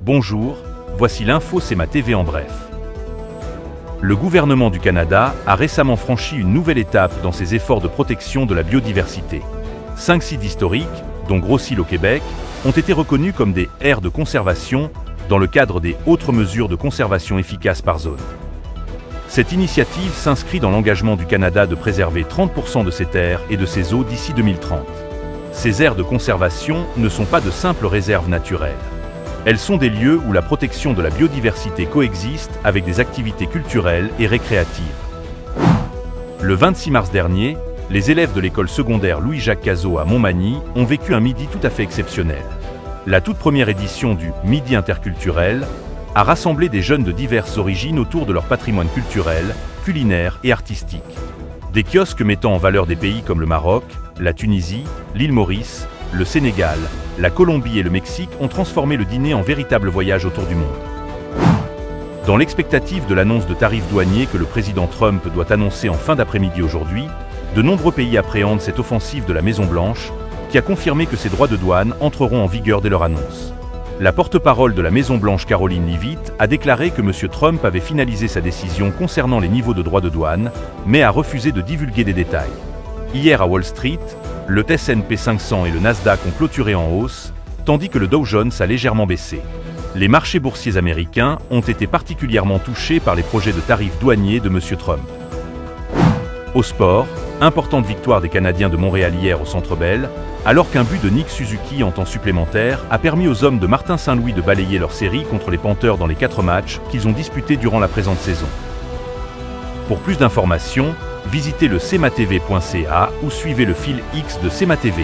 Bonjour, voici l'info CEMA TV en bref. Le gouvernement du Canada a récemment franchi une nouvelle étape dans ses efforts de protection de la biodiversité. 5 sites historiques, dont Grosse-Île au Québec, ont été reconnus comme des aires de conservation dans le cadre des autres mesures de conservation efficaces par zone. Cette initiative s'inscrit dans l'engagement du Canada de préserver 30% de ses terres et de ses eaux d'ici 2030. Ces aires de conservation ne sont pas de simples réserves naturelles. Elles sont des lieux où la protection de la biodiversité coexiste avec des activités culturelles et récréatives. Le 26 mars dernier, les élèves de l'école secondaire Louis-Jacques Cazot à Montmagny ont vécu un midi tout à fait exceptionnel. La toute première édition du Midi interculturel a rassemblé des jeunes de diverses origines autour de leur patrimoine culturel, culinaire et artistique. Des kiosques mettant en valeur des pays comme le Maroc, la Tunisie, l'île Maurice, le Sénégal, la Colombie et le Mexique ont transformé le dîner en véritable voyage autour du monde. Dans l'expectative de l'annonce de tarifs douaniers que le président Trump doit annoncer en fin d'après-midi aujourd'hui, de nombreux pays appréhendent cette offensive de la Maison-Blanche, qui a confirmé que ces droits de douane entreront en vigueur dès leur annonce. La porte-parole de la Maison-Blanche Caroline Leavitt a déclaré que M. Trump avait finalisé sa décision concernant les niveaux de droits de douane, mais a refusé de divulguer des détails. Hier à Wall Street, le S&P 500 et le Nasdaq ont clôturé en hausse, tandis que le Dow Jones a légèrement baissé. Les marchés boursiers américains ont été particulièrement touchés par les projets de tarifs douaniers de M. Trump. Au sport, importante victoire des Canadiens de Montréal hier au Centre Bell, alors qu'un but de Nick Suzuki en temps supplémentaire a permis aux hommes de Martin Saint-Louis de balayer leur série contre les Panthers dans les 4 matchs qu'ils ont disputés durant la présente saison. Pour plus d'informations, visitez le cematv.ca ou suivez le fil X de CEMA TV.